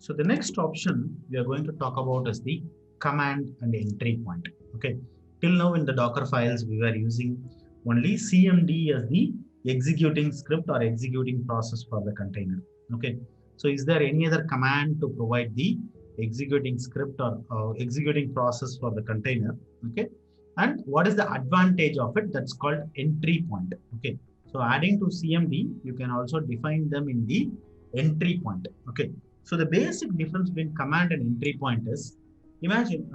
So the next option we are going to talk about is the command and entry point. Okay. Till now in the Docker files, we were using only CMD as the executing script or executing process for the container. Okay. So is there any other command to provide the executing script or executing process for the container? Okay. And what is the advantage of it? That's called entry point. Okay. So adding to CMD, you can also define them in the entry point. Okay. So the basic difference between command and entry point is, imagine,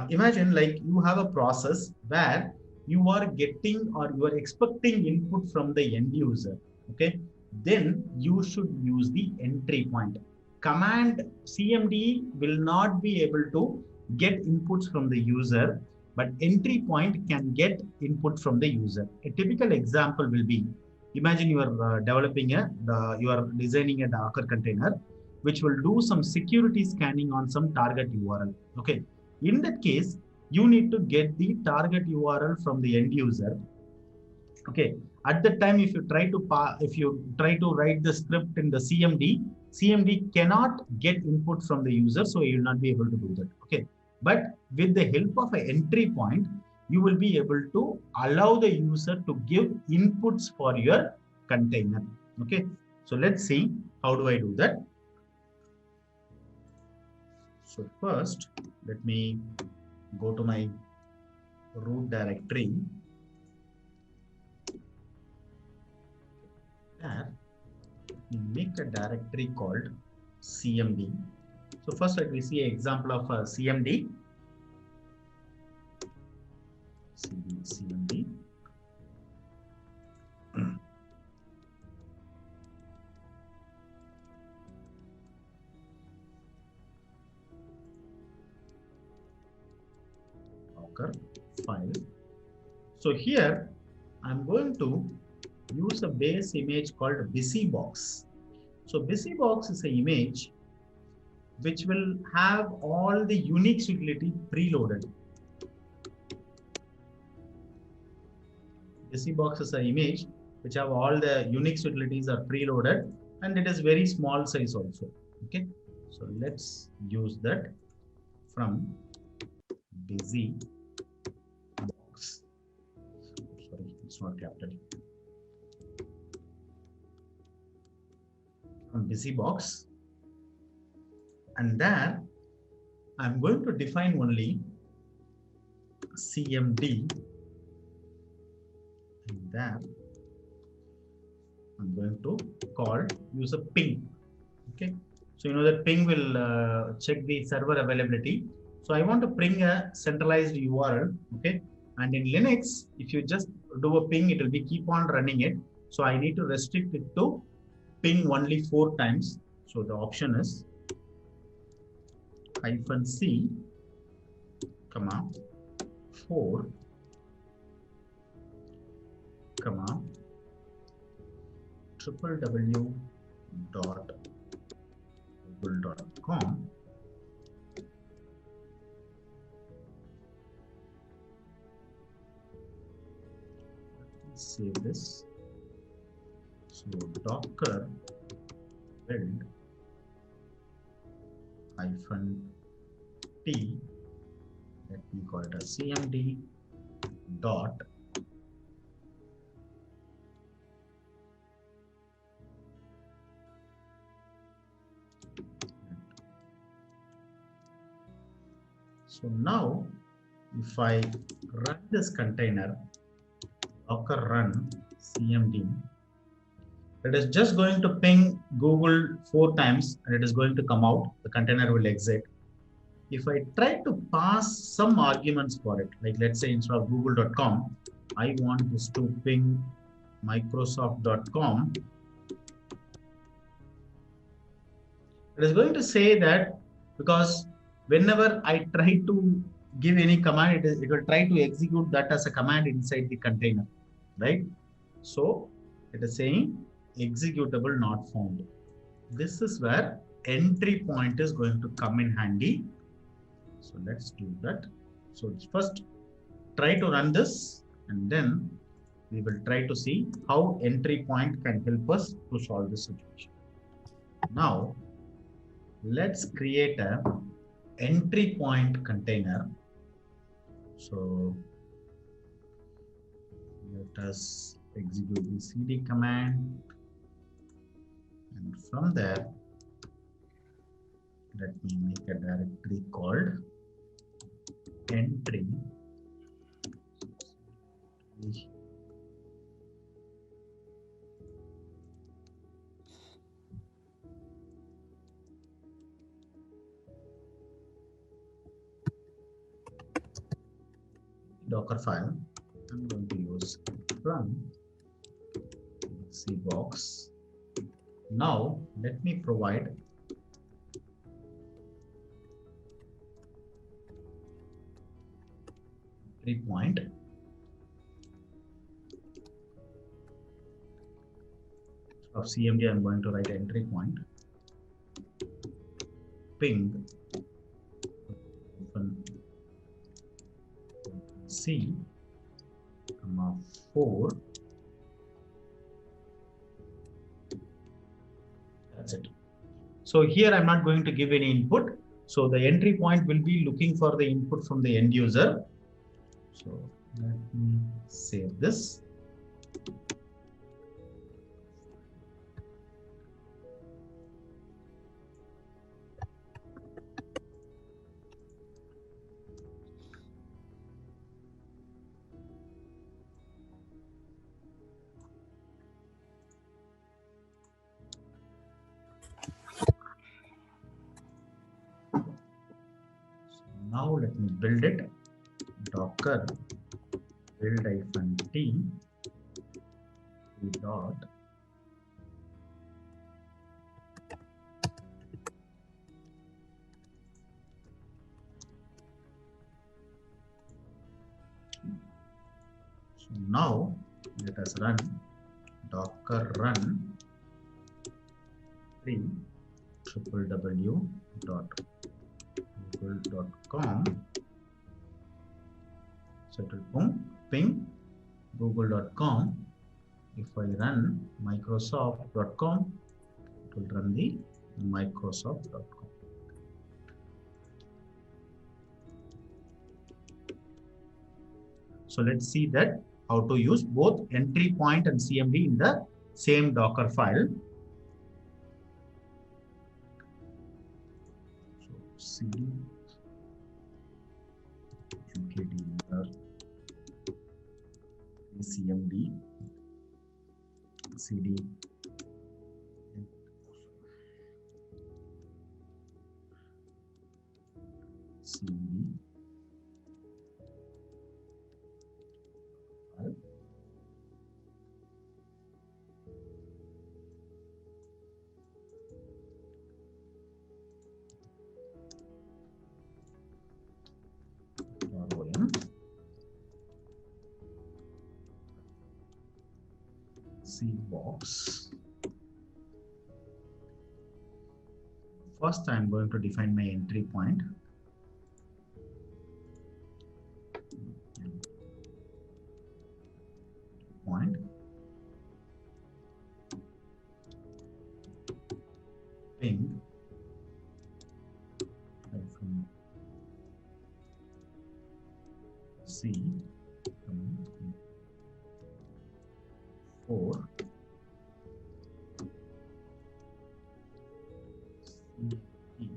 imagine like you have a process where you are getting or you are expecting input from the end user. Okay, then you should use the entry point. Command CMD will not be able to get inputs from the user, but entry point can get input from the user. A typical example will be, imagine you are you are designing a Docker container, which will do some security scanning on some target URL. Okay. In that case, you need to get the target URL from the end user. Okay. At that time, if you try to write the script in the CMD cannot get input from the user, so you will not be able to do that. Okay. But with the help of an entry point, you will be able to allow the user to give inputs for your container. Okay. So let's see how do I do that. So first, let me go to my root directory. There, make a directory called CMD. So first, let me see an example of a CMD. CMD. Docker file. So here, I'm going to use a base image called BusyBox. So BusyBox is an image which will have all the Unix utility preloaded. BusyBox is an image which have all the Unix utilities are preloaded, and it is very small size also. Okay, so let's use that from BusyBox. Sorry, it's not capital. From BusyBox, and there I'm going to define only CMD. And there I'm going to use a ping. Okay, so you know that ping will check the server availability. So I want to ping a centralized URL. Okay, and in Linux, if you just do a ping, it will be keep on running it. So I need to restrict it to ping only 4 times. So the option is -c, comma 4, comma www.google.com. Save this. So Docker build -t, let me call it a CMD dot so now if I run this container, Docker run CMD, it is just going to ping Google 4 times and it is going to come out. The container will exit. If I try to pass some arguments for it, like let's say instead of google.com, I want this to ping microsoft.com, it is going to say that because whenever I try to give any command, it will try to execute that as a command inside the container, right? So it is saying executable not found. This is where entry point is going to come in handy. So let's do that. So first try to run this, and then we will try to see how entry point can help us to solve this situation. Now let's create a entry point container. So let us execute the cd command, and from there let me make a directory called entry Docker file. I'm going to use run cbox. Now let me provide entry point. Of CMD, I'm going to write entry point ping C, 4. That's it. So here I'm not going to give any input. So the entry point will be looking for the input from the end user. So let me save this. Now let me build it. Docker build-t dot so now let us run docker run www.google.com settle ping google.com. If I run microsoft.com, it will run the microsoft.com. So let's see that how to use both entry point and CMD in the same Docker file. So cd CMD cd CMD cbox. First, I'm going to define my entry point. Ping C 4 CE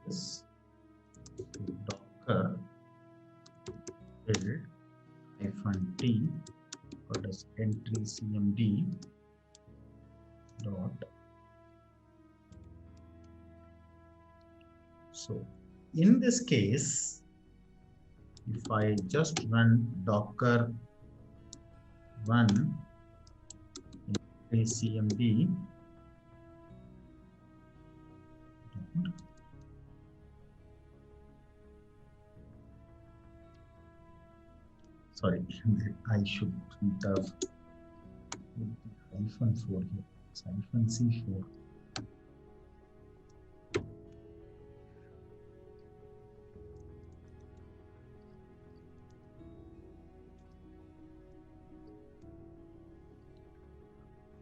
this Docker build -t what is entry CMD dot. So in this case, if I just run Docker run entry CMD sorry, I should have -4 here. hyphen C4.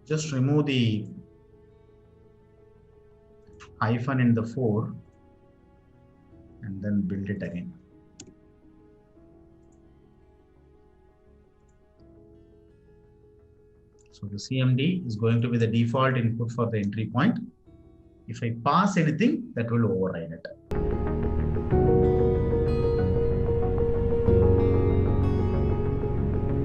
Just remove the hyphen in the 4 and then build it again. So the CMD is going to be the default input for the entry point. If I pass anything, that will override it.